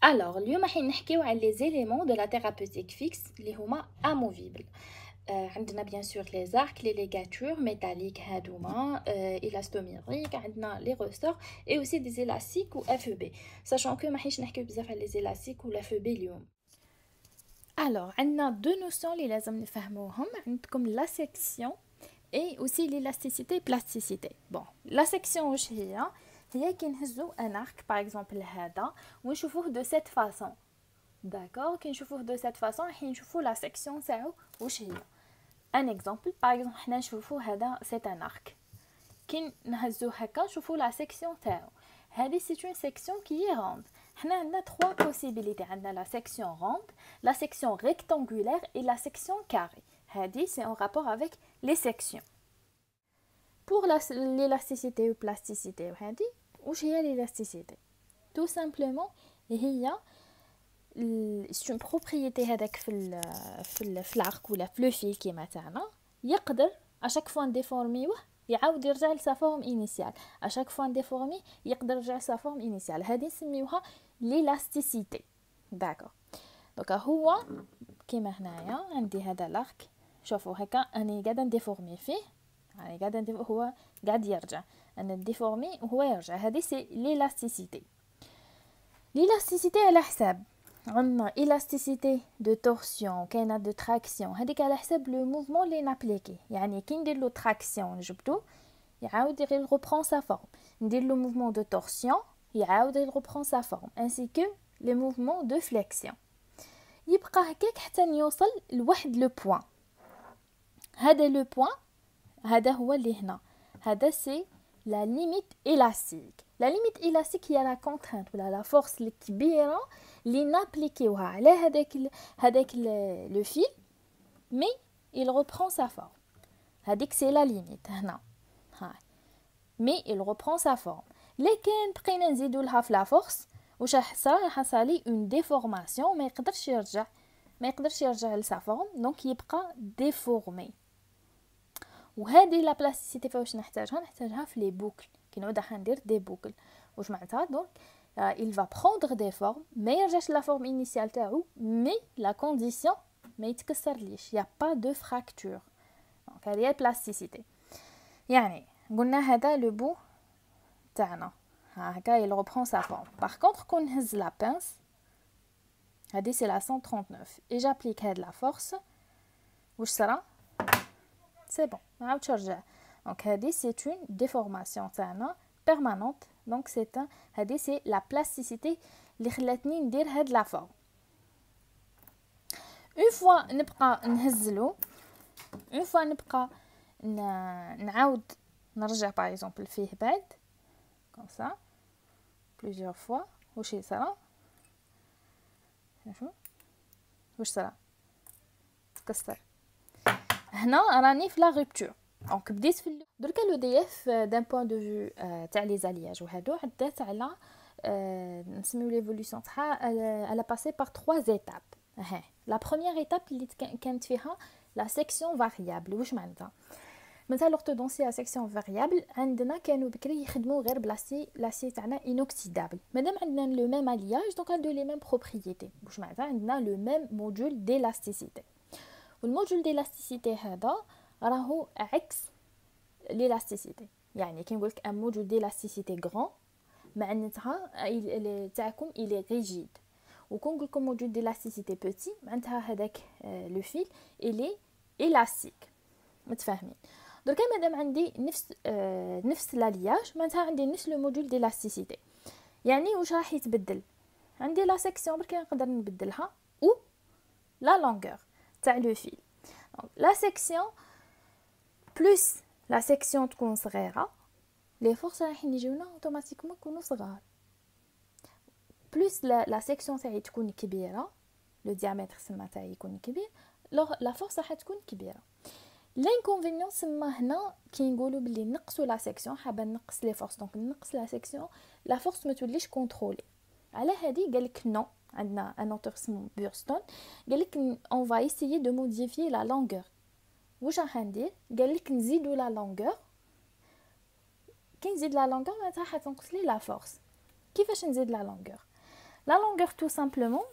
Alors, اليوم راح نحكيو على les éléments de la thérapeutique fixe اللي هما amovibles. عندنا bien sûr les arcs, les ligatures métalliques هادوما, élastomériques, عندنا les ressorts et aussi des élastiques ou FEB. Sachant que ما حيش نحكيو بزاف على les élastiques ou FEB اليوم. Alors, عندنا deux notions اللي لازم نفهموهم. عندكم la section et aussi l'élasticité et plasticité. Bon, la section واش هي كي نهزو ان ارك باغ اكزومبل هذا ونشوفوه دو سيت فاصون. داكور كي نشوفوه دو سيت فاصون راح نشوفو لا سيكسيون تاعو واش هي. ان اكزومبل باغ اكزومبل حنا نشوفو هذا سيت ان ارك كي نهزوه هكا نشوفو لا سيكسيون تاعو. هذه سي اون سيكسيون كي روند. حنا عندنا 3 بوسيبيليتي. عندنا لا سيكسيون روند, لا سيكسيون ريكتانغولير et la section carré. هذه c'est en rapport avec les sections. Pour l'élasticité ou plasticité وهذه واش هي l'élasticité؟ tout simplement هي c'est une propriété هذاك في العرق ولا في لو فيل كيما تاعنا يقدر اشاك فوا نديفورميوه يعاود يرجع لسا فورم انيسيال. اشاك فوا نديفورمي يقدر يرجع لسا فورم انيسيال. هذه نسميوها l'élasticité. داكور دونك هو كيما هنايا عندي هذا الارك. شوفوا هكا اني قاعده نديفورمي فيه, يعني قاعد هو قاعد يرجع, انا ديفورمي وهو يرجع. هذه سي l'élasticité. l'élasticité على حساب عندنا élasticité de torsion كاينه de traction. هذيك على حساب لو موفمون اللي نابليكي. يعني كي ندير له traction نجبدو يعاود يغير reprend sa forme. ندير له mouvement de torsion يعاود يغير reprend sa forme, ainsi que les mouvements de flexion. يبقى هكاك حتى يوصل لواحد لو بوين. هذا لو بوين هذا هو اللي هنا. هذا سي لا ليميت إلاستيك. لا ليميت إلاستيك هي لا كونترانت ولا لا فورس الكبيره اللي نابليكيوها على هذاك لو فيل مي il reprend sa forme. هذيك سي لا ليميت هنا. هاي مي il reprend sa forme. لكن بقينا نزيدو لها في لا فورس واش راح يصالي اون ديفورماسيون. ما يقدرش يرجع لسا فورم, دونك يبقى ديفورمي. وهذه لا بلاستيسيتي فاش نحتاجها في لي بوكل. كي نعود راح ندير دي بوكل واش معناتها دونك il va prendre des formes ما يرجعش لا فورم انيسيال تاعو, مي لا كونديسيون ما يتكسرليش, يا با دو فراكتور. دونك هذه هي البلاستيسيتي. يعني قلنا هذا لو بو تاعنا هكا il reprend sa forme. par contre كون نهز لا بانس هذه سي لا 139 et j'applique هاد لا فورس واش صرا c'est bon ما عاودش رجع. دونك هذه سي اون ديفورماسيون تاعنا بيرمانونت. دونك سي هذه سي لا بلاستيسيتي اللي خلاتني ندير هاد لا فورم. اون فوا نبقى نهزلو, اون فوا نبقى نعاود نرجع باغ اكزومبل فيه بعد كوم سا بليزيور فوا. واش يصرا شوفوا واش صرا تكسر. هنا راني في لا روبتور. دونك بديت في دركا لو دي اف دان بوين دو فيو تاع لي زالياج وهادو عدات على نسميو ليفولوسيون تاعها على باسي بار 3 ايتاب. ها لا بروميير ايتاب اللي كانت فيها لا سيكسيون فاريابل. واش معناتها؟ مثلا لورتودونسيا سيكسيون فاريابل عندنا كانوا بكري يخدموا غير بلاسي تاعنا انوكسيدابل. مادام عندنا لو ميم الياج دونك عندو لي ميم بروبريتي. واش معناتها؟ عندنا لو ميم موديول ديلاستيسيتي. والموديول ديلاستيسيتي هذا راهو عكس l'élasticité. يعني كي نقولك ان موديول ديلاستيسيتي غران معناتها تاعكم il est rigide. وكون نقولكم موديول ديلاستيسيتي بوتي معناتها هذاك لو فيل il est élastique. متفاهمين؟ دركا مادام عندي نفس لالياج معناتها عندي نفس لو موديول ديلاستيسيتي. يعني واش راح يتبدل؟ عندي لا سيكسيون برك نقدر نبدلها او لا لونغور تاع لو فيل. لا سيكسيون بلوس لا سيكسيون تكون صغيره لي فورس راح يجيونا اوتوماتيكمون يكونوا صغار. بلوس لا سيكسيون تاعي تكون كبيره, لو ديامتر سما تاعي يكون كبير, لا فورس راح تكون كبيره. لانكونفينيون سما هنا كي نقولوا بلي نقصوا لا سيكسيون, حابه نقص لي فورس دونك نقص لا سيكسيون, لا فورس ما توليش كونترولي. على هذه قالك نو. عندنا ان اوتور اسمه بيرستون قالك اون فا ايسيي دو موديفيي لا لونغور. واش راح ندير؟ قالك نزيدو لا لونغور. كي نزيد لا لونغور معناتها حتنقص لي لا فورس. كيفاش نزيد لا لونغور؟ La longueur tout simplement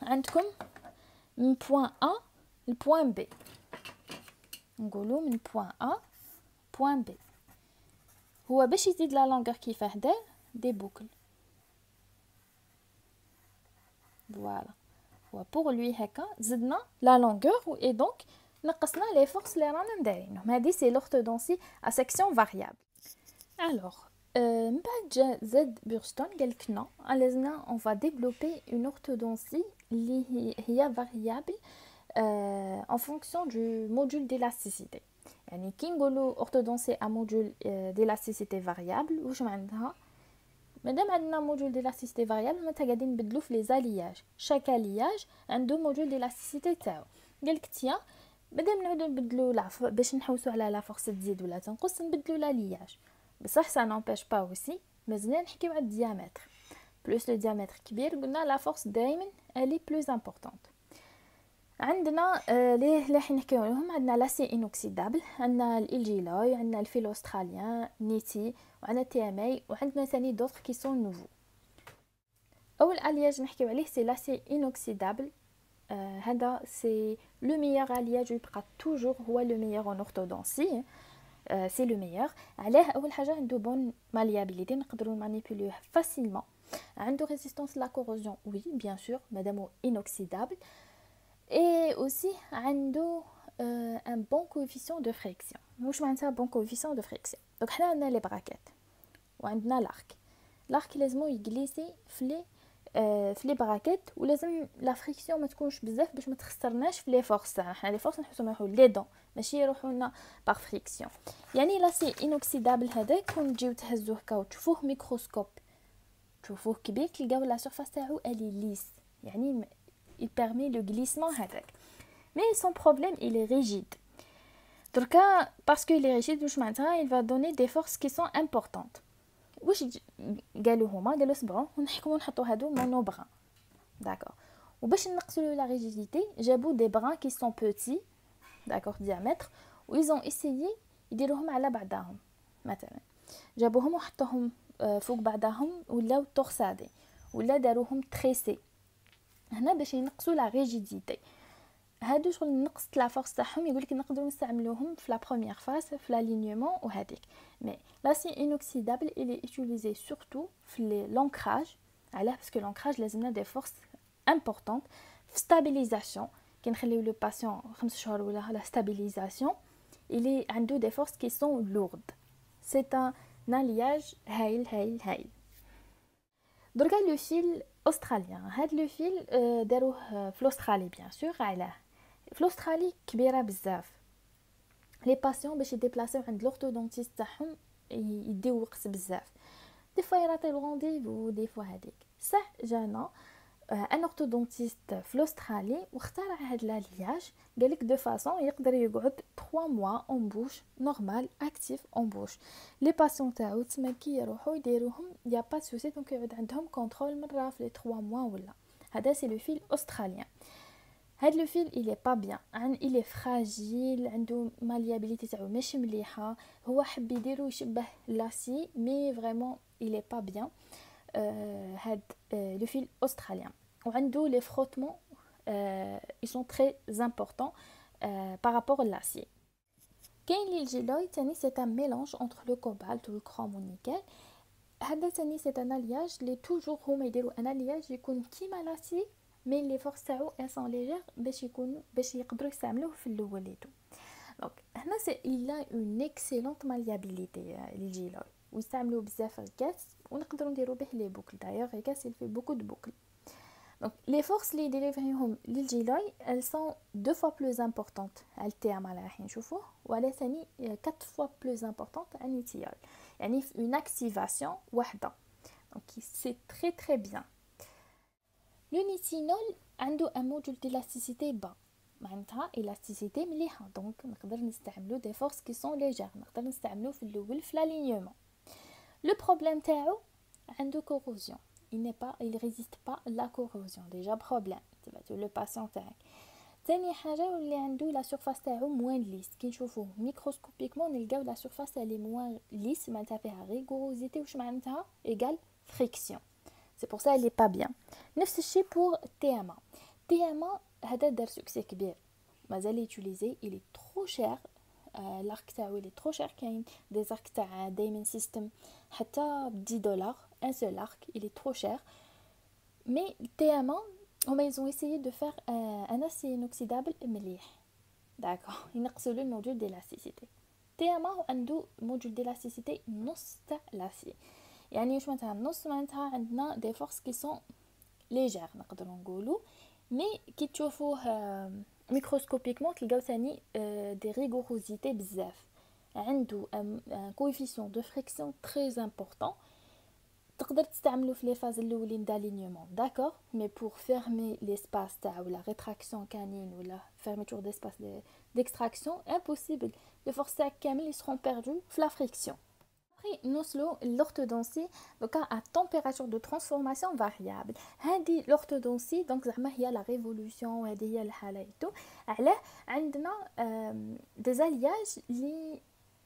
عندكم من point A le point B. نقولوا من point A point B. هو باش يزيد لا longueur كيفاه دار دي بوكل. Voilà. pour lui هكا زدنا la longueur et donc نقصنا les forces اللي رانا نديرينهم. هذه c'est l'orthodontie à section variable. Alors من بعد جا زاد بيرشتون قالك non لازمنا on va développer une orthodontie اللي هي variable en fonction du module d'élasticité. يعني كي نقولوا orthodontie à module d'élasticité variable واش معناتها؟ مادام عندنا موديول d'élasticité variable معناتها قاعدين نبدلو في لي زالياج. شاك الياج عنده موديول d'élasticité تاعو. قالك تيا مادام نعودو نبدلو باش نحوسو على لا فورس تزيد ولا تنقص نبدلو لالياج. بصح سا نومبيش با اوسي مازلنا نحكيو على الديامتر. بلوس لو ديامتر كبير قلنا لا فورس دائما الي بلوس امبورطونط. عندنا لي راح نحكيو عليهم. عندنا لاسي انوكسيدابل، عندنا الجيلوي، عندنا الفيل اوستراليان نيتي، وعندنا تي ام اي، وعندنا ثاني دوطخ كي سون نوفو. اول الياج نحكيو عليه سي لاسي انوكسيدابل. هذا سي لو ميور الياج يبقى توجور هو لو ميور ان اورتودونسي. سي لو ميور. علاه اول حاجه عنده بون ماليابيليتي، نقدروا مانيبيولوه فاسيلمون. عنده ريزيستانس لا كوروزيون وي بيان سور مادامو انوكسيدابل. et aussi عنده un bon coefficient de friction. واش معناتها bon coefficient de friction؟ دونك حنا عندنا لي براكيت وعندنا لارك لازمو يجليسي في لي براكيت، ولازم لا فريكسيون ما تكونش بزاف باش ما تخسرناش في لي فورس تاعنا. حنا لي فورس نحسو يروحوا لي دون ماشي يروحوا لنا بار فريكسيون. يعني لاسي انوكسيدابل هذاك كون تجيو تهزوه كا وتشوفوه ميكروسكوب تشوفوه كبير تلقاو لا سيرفاس تاعو الي ليس، يعني il permet le glissement هذاك. mais son problème il est rigide. donc parce qu'il est rigide واش معناتها il va donner des forces qui sont importantes. واش قالوا هما قالوا سبعوا ونحكموا نحطوا هادو مونو بران داكور. وباش نقصوا لا ريجيديتي جابوا des brins qui sont petits داكور diamètre و ils ont essayé يديروهم على بعضهم. مثلا جابوهم وحطوهم فوق بعضهم ولاو تورسادي ولا داروهم تريسي هنا باش ينقصوا لا ريجيديتي. هادو شغل نقص لا فورس تاعهم يقولك نقدروا نستعملوهم في لا بروميير فاز في لالينيومون وهذيك. مي لاسي انوكسيدابل الي يوتيليزي سورتو في لونكراج. علاه باسكو لونكراج لازمنا دي فورس امبورطونط في ستابيليزاسيون. كي نخليو لو باسيون 5 شهور ولا لا ستابيليزاسيون الي عنده دي فورس كي سون لورد. سي ان alliage هايل. دركا لو فيل استراليان. هاد لو فيل داروه في الاسترالي بيان سور. علاه في الاسترالي كبيره بزاف. لي باسيون باش يديبلاسيو عند لورتودونتيست تاعهم يديو وقت بزاف. دي فوا يراطي الرونديفو دي فوا هذيك. صح جانا ان اورتودونتيست في الاسترالي واخترع هاد لالياج. قالك دو فاصون يقدر يقعد 3 موا اون بوش نورمال اكتيف اون بوش. لي باسيون تاعو تما كي يروحوا يديروهم يا با سوسي دونك يقعد عندهم كونترول مره في لي 3 موا ولا. هذا سي لو فيل استراليان. هاد لو فيل il est pas bien il est fragile عنده ماليابيليتي تاعو ماشي مليحه. هو حب يديرو يشبه لاسي مي فريمون il est pas bien. هاد لو فيل استراليان وعنده لي فروتمون ils sont très importants par rapport à l'acier. كاين لي الجيلوي تاني c'est un mélange entre le cobalt ou le chrome ou nickel. هذا تاني c'est un alliage لي توجور هما يديروا ان alliage يكون كيما لاسي مي لي فورس تاعو اي سون ليجير باش يقدروا يستعملوه في الاوليتو. دونك هنا سي الا اون اكسيلونت ماليابيليتي للجيلوي ويستعملوه بزاف الكاس ونقدروا نديروا به لي بوكل. دايوغ الكاس il fait beaucoup de boucles. Donc les forces اللي ديليفريهم للجيلوي elles sont 2 fois plus importantes على التيام على راح نشوفوه وعلى ثاني 4 fois plus importantes على النيتيال. يعني في une activation واحده. Donc c'est très très bien. لو نيتينول عنده ان موديول d'élasticité با معناتها elasticité مليحه. دونك نقدر نستعملو دي فورس كي سون ليجير. نقدر نستعملو في الاول في لالينيومون. لو بروبليم تاعو عنده كوروزيون. il résiste pas la corrosion. déjà problème تبعتو لو باسيون تاعك. ثاني حاجه واللي عنده لا سيرفاس تاعو موان ليس. كي نشوفوه ميكروسكوبيكمون نلقاو لا سيرفاس اللي موان ليس معناتها فيها ريغوروزيتي. واش معناتها ايغال فريكسيون. c'est pour ça elle est pas bien. نفس الشيء pour TMA. TMA هذا دار سوكسي كبير مازال utilisé, il est trop cher. l'arc تاعو il est trop cher. كاين des arcs تاع Diamond System حتى ب $10 un seul arc, il est trop cher. Mais TMA ils ont essayé de faire un acier inoxydable مليح. D'accord, ينقصوا له الموجود d'élasticité. TMA عنده موجود d'élasticité نص تاع l'acier. يعني واش معناتها نص معناتها عندنا des forces qui sont légères نقدروا نقولوا. مي كي تشوفوه ميكروسكوبيكمون تلقاو ثاني دي ريغوروزيتي بزاف. عنده ان كويفيسيون دو فريكسيون تري امبورطون. تقدر تستعملو في لي فاز الاولين دالينيومون داكور، مي بور فيرمي ليسباس تاع ولا ريتراكسيون كانين ولا فيرميتور ديسباس ديكستراكسيون امبوسيبل. لي فورس تاعك كامل يسرون بيردو في لا فريكسيون. نوصلوا l'orthodontie donc à température de transformation variable. هذه l'orthodontie donc زعما هي لا ريفولوشن وهذه هي الحاله تو. علاه عندنا des alliages اللي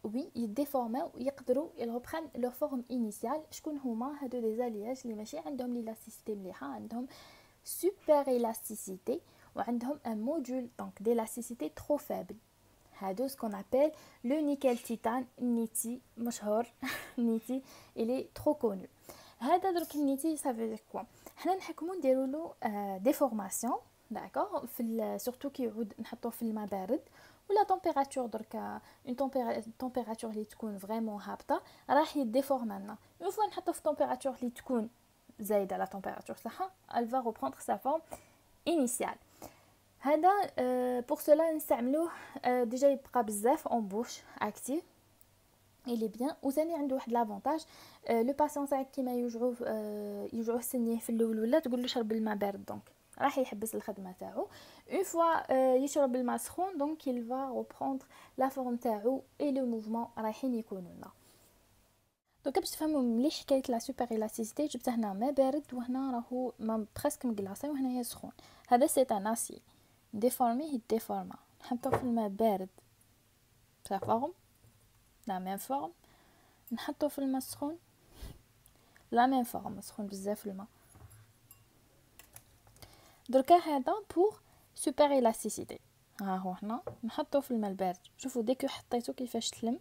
وي يديفورماو يقدروا يربران لور فورم انيسيال. شكون هما هادو دي alliages اللي ماشي عندهم ليلاستيسيتي مليحه، عندهم سوبر الاستيسيتي وعندهم ان موديول دونك d'élasticité trop faible. هادو سكون ابل لو نيكل تيتان نيتي مشهور. نيتي الي ترو كونو. هذا درك النيتي سافي كوا حنا نحكمو نديرو له ديفورماسيون داكور في سورتو كي يعود نحطوه في الماء بارد ولا طومبيراتور. درك اون طومبيراتور اللي تكون فريمون هابطه راح يديفورم لنا. اون فوا نحطو في طومبيراتور اللي تكون زايده على طومبيراتور تاعها elle va reprendre sa forme initiale. هذا pour cela نستعملوه ديجا يبقى بزاف اون بوش اكتيف il est bien. وثاني عنده واحد لافونتاج لو باسيون تاعك كيما يوجعوه سنيه في الاول ولا تقول له شرب الماء بارد دونك راح يحبس الخدمه تاعو. اون فوا يشرب الماء سخون دونك il va reprendre la forme تاعو et le mouvement رايحين يكونوا لنا. دونك باش تفهموا مليح حكايه لا سوبر الاستيسيتي جبت هنا ماء بارد وهنا راهو ما بريسك مغلاصي وهنا هي سخون. هذا سي ان اسي ديفورمي ديفورما. نحطو في الماء بارد بلا فورم لا ميم فورم، نحطو في الماء سخون لا ميم فورم سخون بزاف الماء. دركا هذا بور سوبر الاستيسيتي. ها هو هنا نحطو في الماء البارد. شوفوا ديك حطيتو كيفاش تلم.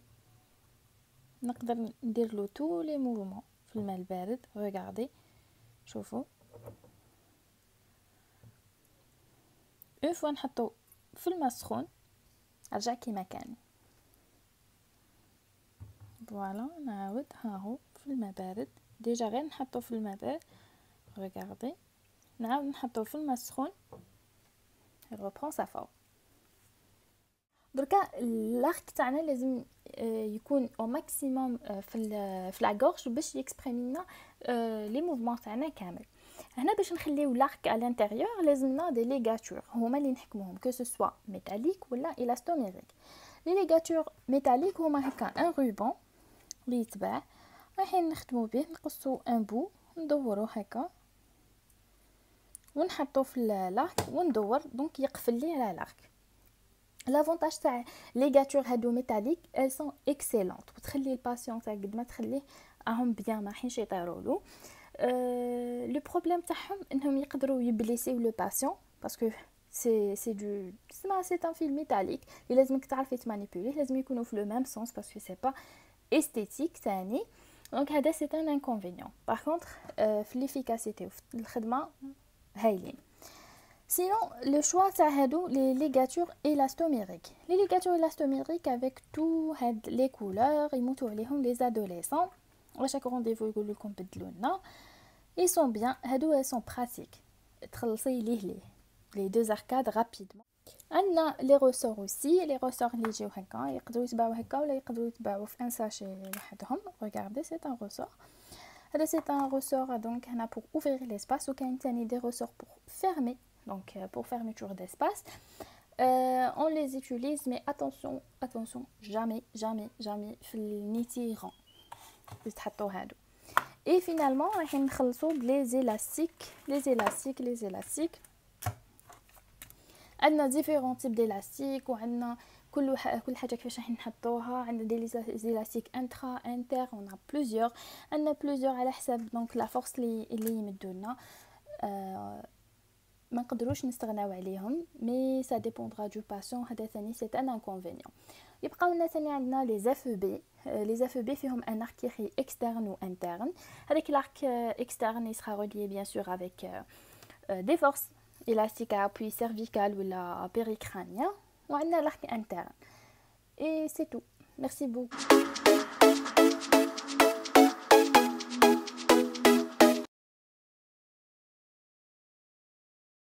نقدر ندير له تو لي موفمون في الماء البارد. ريغاردي شوفوا اون فوا نحطو في الماء السخون رجع كيما كان. فوالا نعاود ها هو في الماء بارد ديجا غير نحطو في الماء بارد. ريغاردي نعاود نحطو في الماء السخون reprend sa forme. دركا الارك تاعنا لازم يكون او ماكسيموم في لا غورج باش يكسبريمي لنا لي موفمون تاعنا كامل. هنا باش نخليو لارك على الانتيريور لازمنا دي ليغاتور هما اللي نحكموهم كو سوا ميتاليك ولا الاستوميريك. لي ليغاتور ميتاليك هما هكا ان روبون اللي يتباع رايحين نخدمو به. نقصو ان بو ندورو هكا ونحطو في لارك وندور دونك يقفل لي على لارك. لافونتاج تاع ليغاتور هادو ميتاليك elles sont excellentes وتخلي الباسيون تاع قد ما تخليه راهم بيان ما حينش يطيرولو. لو بروبليم تاعهم انهم يقدروا يبليسيو لو باسيون باسكو سي دو سما سي ان فيل ميتاليك اللي لازمك تعرفي تمانيبيوليه. لازم يكونوا في لو ميم سونس باسكو سي با استيتيك ثاني. دونك هذا سي ان انكونفينيون. باغ كونطخ في ليفيكاسيتي وفي الخدمه هايلين. Sinon, le choix ça هادو les ligatures élastomériques. Les ligatures élastomériques avec tout les couleurs يموتوا عليهم les adolescents. À chaque rendez-vous يقولوا لكم بدلوا لنا. Ils sont bien. هادو elles sont pratiques. تخلصي ليه les deux arcades rapidement. عندنا les ressorts aussi. Les ressorts اللي يجيو هكا يقدروا يتباعوا هكا ولا يقدروا يتباعوا في ان ساشي لوحدهم. Regardez, c'est un ressort. هذا c'est un ressort donc هنا pour ouvrir l'espace وكاين ثاني des ressorts pour fermer. Donc pour fermeture d'espace, on les utilise mais attention jamais في النيتي غون تحطوا هادو. et finalement راح نخلصوا بلي élastiques عندنا différents types d'élastiques وعندنا كل حاجه كيفاش راح نحطوها. عندنا دي زيلاستيك انترا انتر، on a plusieurs عندنا بلوزيور على حساب دونك لا فورس اللي يمدونا. ما نقدروش نستغناو عليهم، مي سا ديبوندرا دو باسيون. هذا ثاني سي ان انكونفينيون. يبقاو لنا ثاني عندنا لي زاف بي. لي زاف بي فيهم ان ارك كيخي اكسترن و انترن. هذاك الارك اكسترن يسرا ريليي بيان سور افيك دي فورس élastique à appui cervical ou la péricrânien. وعندنا l'arc interne. Et c'est tout. Merci beaucoup.